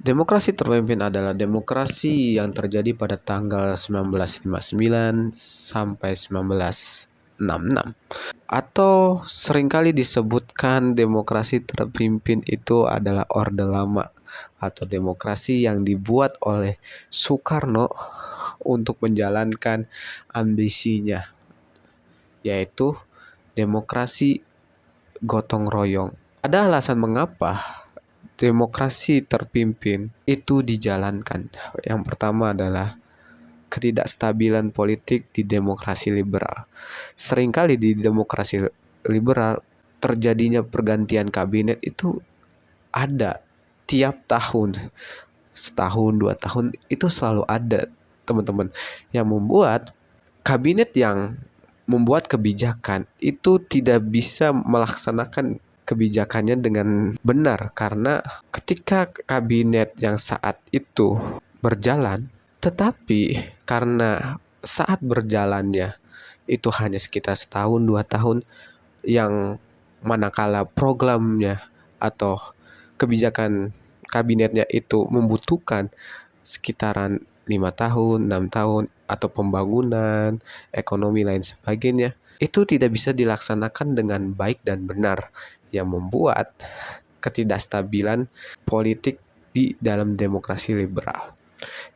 Demokrasi terpimpin adalah demokrasi yang terjadi pada tanggal 1959 sampai 1966. Atau seringkali disebutkan demokrasi terpimpin itu adalah Orde Lama atau demokrasi yang dibuat oleh Soekarno untuk menjalankan ambisinya, yaitu demokrasi gotong royong. Ada alasan mengapa demokrasi terpimpin itu dijalankan. Yang pertama adalah ketidakstabilan politik di demokrasi liberal. Seringkali di demokrasi liberal terjadinya pergantian kabinet itu ada tiap tahun, setahun 2 tahun itu selalu ada, teman-teman, yang membuat kabinet yang membuat kebijakan itu tidak bisa melaksanakan kebijakannya dengan benar, karena ketika kabinet yang saat itu berjalan, tetapi karena saat berjalannya itu hanya sekitar setahun 2 tahun, yang manakala programnya atau kebijakan kabinetnya itu membutuhkan sekitaran 5 tahun, 6 tahun, atau pembangunan, ekonomi lain sebagainya, itu tidak bisa dilaksanakan dengan baik dan benar, yang membuat ketidakstabilan politik di dalam demokrasi liberal.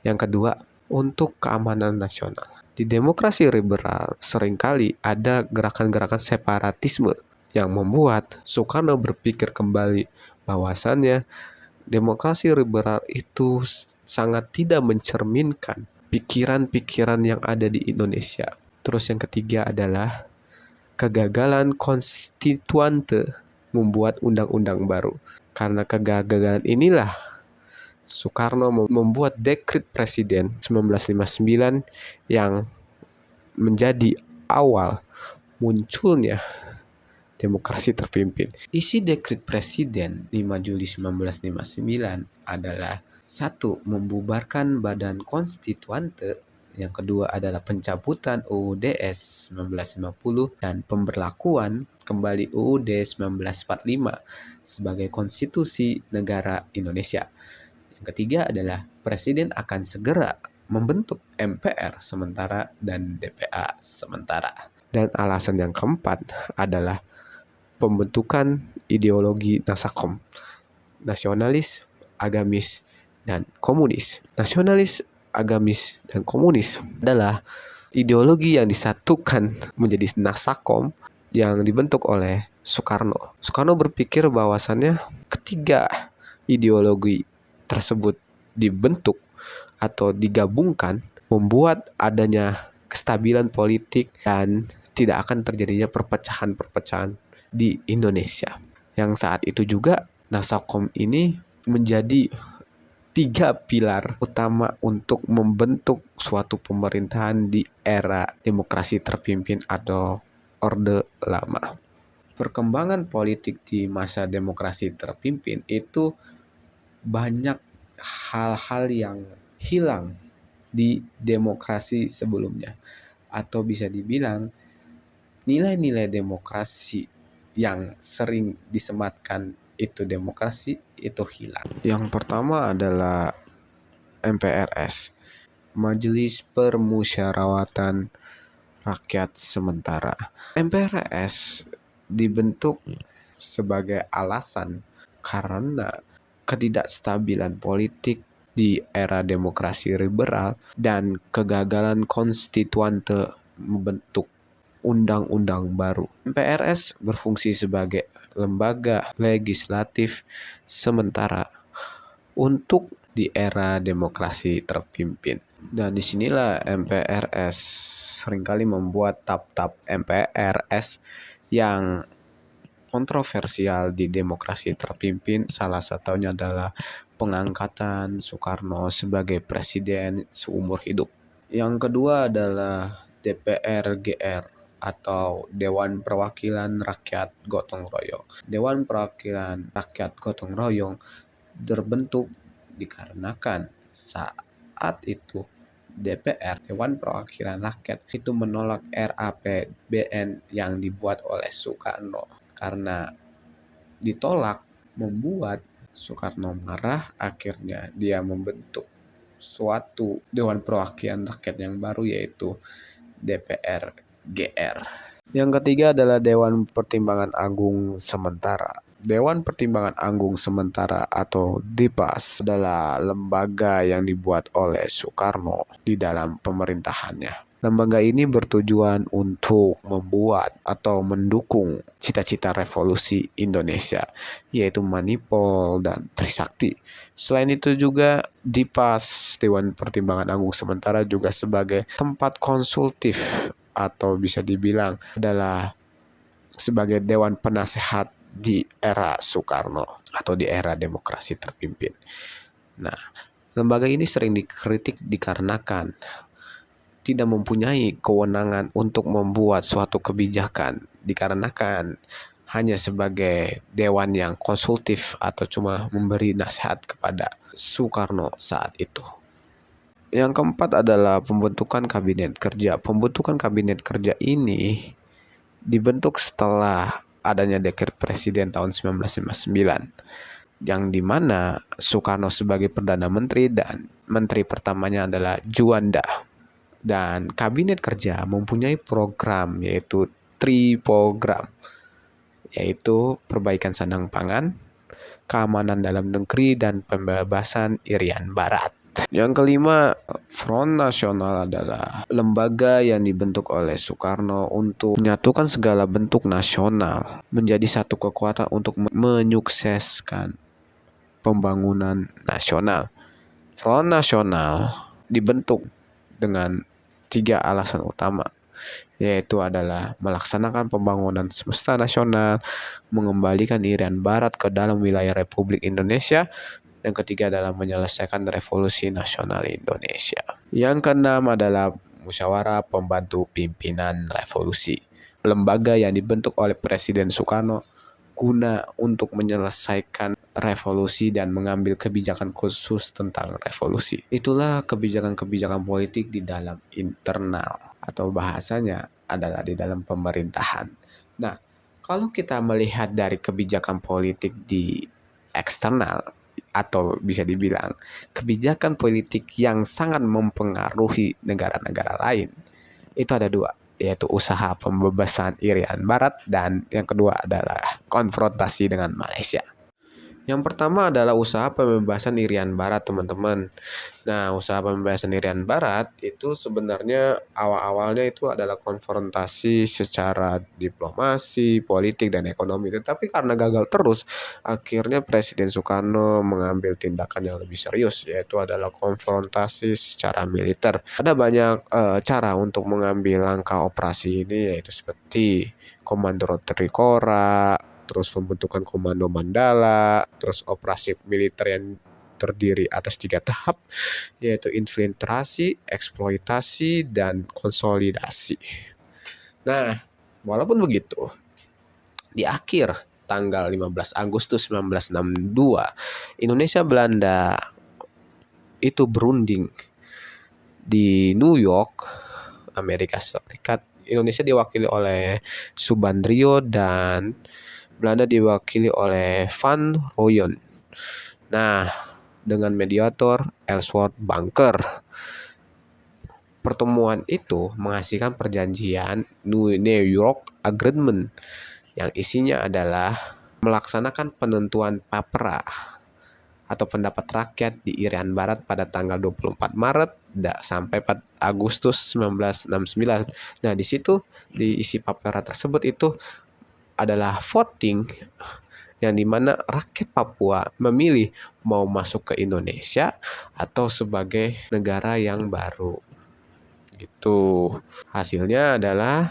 Yang kedua, untuk keamanan nasional. Di demokrasi liberal seringkali ada gerakan-gerakan separatisme yang membuat Soekarno berpikir kembali bahwasannya demokrasi liberal itu sangat tidak mencerminkan pikiran-pikiran yang ada di Indonesia. Terus yang ketiga adalah kegagalan konstituante membuat undang-undang baru. Karena kegagalan inilah Soekarno membuat dekret presiden 1959 yang menjadi awal munculnya demokrasi terpimpin. Isi dekret presiden 5 Juli 1959 adalah: 1. Membubarkan Badan Konstituante. Yang kedua adalah pencabutan UUD-S 1950 dan pemberlakuan kembali UUD 1945 sebagai konstitusi negara Indonesia. Yang ketiga adalah presiden akan segera membentuk MPR sementara dan DPA sementara. Dan alasan yang keempat adalah pembentukan ideologi Nasakom, nasionalis, agamis, dan komunis. Nasionalis, agamis, dan komunis adalah ideologi yang disatukan menjadi Nasakom yang dibentuk oleh Soekarno. Soekarno berpikir bahwasannya ketiga ideologi tersebut dibentuk atau digabungkan membuat adanya kestabilan politik dan tidak akan terjadinya perpecahan-perpecahan di Indonesia. Yang saat itu juga Nasakom ini menjadi 3 pilar utama untuk membentuk suatu pemerintahan di era demokrasi terpimpin atau Orde Lama. Perkembangan politik di masa demokrasi terpimpin itu banyak hal-hal yang hilang di demokrasi sebelumnya, atau bisa dibilang nilai-nilai demokrasi yang sering disematkan itu demokrasi itu hilang. Yang pertama adalah MPRS, Majelis Permusyawaratan Rakyat Sementara. MPRS dibentuk sebagai alasan karena ketidakstabilan politik di era demokrasi liberal dan kegagalan konstituante membentuk undang-undang baru. MPRS berfungsi sebagai lembaga legislatif sementara untuk di era demokrasi terpimpin. Dan disinilah MPRS seringkali membuat tap-tap MPRS yang kontroversial di demokrasi terpimpin. Salah satunya adalah pengangkatan Soekarno sebagai presiden seumur hidup. Yang kedua adalah DPR-GR atau Dewan Perwakilan Rakyat Gotong Royong. Dewan Perwakilan Rakyat Gotong Royong terbentuk dikarenakan saat itu DPR, Dewan Perwakilan Rakyat, itu menolak RAPBN yang dibuat oleh Soekarno. Karena ditolak, membuat Soekarno marah, akhirnya dia membentuk suatu Dewan Perwakilan Rakyat yang baru, yaitu DPR GR. Yang ketiga adalah Dewan Pertimbangan Agung Sementara. Dewan Pertimbangan Agung Sementara atau DIPAS adalah lembaga yang dibuat oleh Soekarno di dalam pemerintahannya. Lembaga ini bertujuan untuk membuat atau mendukung cita-cita revolusi Indonesia, yaitu Manipol dan Trisakti. Selain itu juga DIPAS, Dewan Pertimbangan Agung Sementara, juga sebagai tempat konsultif atau bisa dibilang adalah sebagai dewan penasehat di era Soekarno atau di era demokrasi terpimpin. Nah, lembaga ini sering dikritik dikarenakan tidak mempunyai kewenangan untuk membuat suatu kebijakan, dikarenakan hanya sebagai dewan yang konsultif atau cuma memberi nasihat kepada Soekarno saat itu. Yang keempat adalah pembentukan kabinet kerja. Pembentukan kabinet kerja ini dibentuk setelah adanya dekret presiden tahun 1959, yang dimana Soekarno sebagai Perdana Menteri dan Menteri pertamanya adalah Juanda. Dan kabinet kerja mempunyai program, yaitu Triprogram, yaitu perbaikan sandang pangan, keamanan dalam negeri, dan pembebasan Irian Barat. Yang kelima, Front Nasional adalah lembaga yang dibentuk oleh Soekarno untuk menyatukan segala bentuk nasional menjadi satu kekuatan untuk menyukseskan pembangunan nasional. Front Nasional dibentuk dengan 3 alasan utama, yaitu adalah melaksanakan pembangunan semesta nasional, mengembalikan Irian Barat ke dalam wilayah Republik Indonesia, yang ketiga adalah menyelesaikan revolusi nasional Indonesia. Yang keenam adalah Musyawarah Pembantu Pimpinan Revolusi, lembaga yang dibentuk oleh Presiden Soekarno guna untuk menyelesaikan revolusi dan mengambil kebijakan khusus tentang revolusi. Itulah kebijakan-kebijakan politik di dalam internal, atau bahasanya adalah di dalam pemerintahan. Nah, kalau kita melihat dari kebijakan politik di eksternal, atau bisa dibilang kebijakan politik yang sangat mempengaruhi negara-negara lain, itu ada 2, yaitu usaha pembebasan Irian Barat, dan yang kedua adalah konfrontasi dengan Malaysia. Yang pertama adalah usaha pembebasan Irian Barat, teman-teman. Nah, usaha pembebasan Irian Barat itu sebenarnya awal-awalnya itu adalah konfrontasi secara diplomasi, politik, dan ekonomi. Tetapi karena gagal terus, akhirnya Presiden Soekarno mengambil tindakan yang lebih serius, yaitu adalah konfrontasi secara militer. Ada banyak cara untuk mengambil langkah operasi ini, yaitu seperti Komando Trikora, terus pembentukan Komando Mandala, terus operasi militer yang terdiri atas 3 tahap, yaitu infiltrasi, eksploitasi, dan konsolidasi. Nah, walaupun begitu, di akhir tanggal 15 Agustus 1962, Indonesia Belanda itu berunding di New York, Amerika Serikat. Indonesia diwakili oleh Subandrio dan Belanda diwakili oleh Van Rooyen. Nah, dengan mediator Ellsworth Bunker. Pertemuan itu menghasilkan perjanjian New York Agreement yang isinya adalah melaksanakan penentuan papera atau pendapat rakyat di Irian Barat pada tanggal 24 Maret sampai 4 Agustus 1969. Nah, di situ di isi papera tersebut itu adalah voting, yang dimana rakyat Papua memilih mau masuk ke Indonesia atau sebagai negara yang baru. Gitu. Hasilnya adalah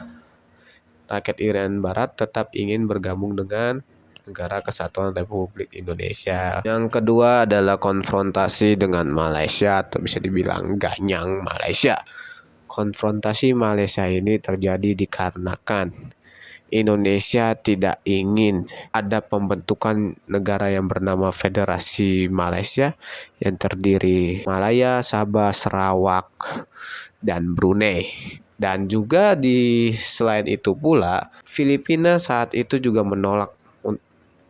rakyat Irian Barat tetap ingin bergabung dengan Negara Kesatuan Republik Indonesia. Yang kedua adalah konfrontasi dengan Malaysia, atau bisa dibilang ganyang Malaysia. Konfrontasi Malaysia ini terjadi dikarenakan Indonesia tidak ingin ada pembentukan negara yang bernama Federasi Malaysia yang terdiri Malaya, Sabah, Sarawak, dan Brunei. Dan juga selain itu pula, Filipina saat itu juga menolak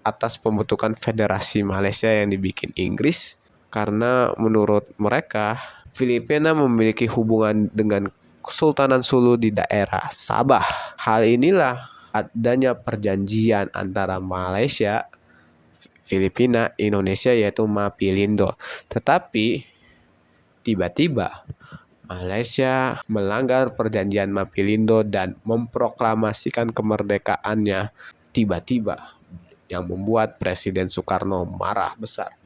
atas pembentukan Federasi Malaysia yang dibikin Inggris, karena menurut mereka Filipina memiliki hubungan dengan Kesultanan Sulu di daerah Sabah. Hal inilah adanya perjanjian antara Malaysia, Filipina, Indonesia, yaitu Mapilindo. Tetapi tiba-tiba Malaysia melanggar perjanjian Mapilindo dan memproklamasikan kemerdekaannya tiba-tiba, yang membuat Presiden Soekarno marah besar.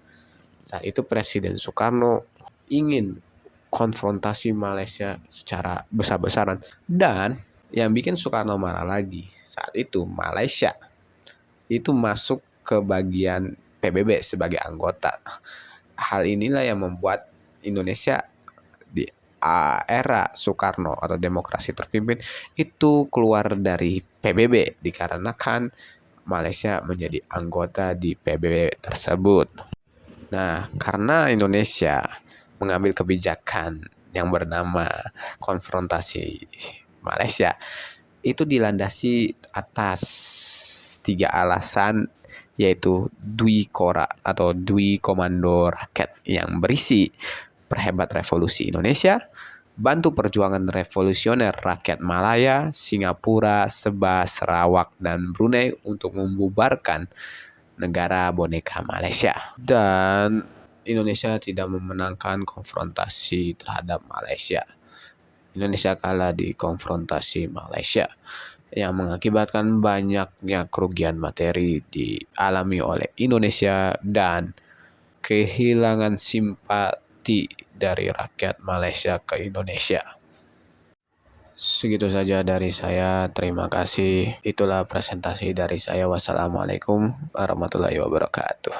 Saat itu Presiden Soekarno ingin konfrontasi Malaysia secara besar-besaran. Dan yang bikin Soekarno marah lagi, saat itu Malaysia itu masuk ke bagian PBB sebagai anggota. Hal inilah yang membuat Indonesia di era Soekarno atau demokrasi terpimpin itu keluar dari PBB, dikarenakan Malaysia menjadi anggota di PBB tersebut. Nah, karena Indonesia mengambil kebijakan yang bernama konfrontasi Malaysia, itu dilandasi atas 3 alasan, yaitu Dwi Kora atau Dwi Komando Rakyat yang berisi perhebat revolusi Indonesia, bantu perjuangan revolusioner rakyat Malaya, Singapura, Sabah, Sarawak, dan Brunei untuk membubarkan negara boneka Malaysia. Dan Indonesia tidak memenangkan konfrontasi terhadap Malaysia. Indonesia kalah di konfrontasi Malaysia, yang mengakibatkan banyaknya kerugian materi dialami oleh Indonesia dan kehilangan simpati dari rakyat Malaysia ke Indonesia. Segitu saja dari saya. Terima kasih. Itulah presentasi dari saya. Wassalamualaikum warahmatullahi wabarakatuh.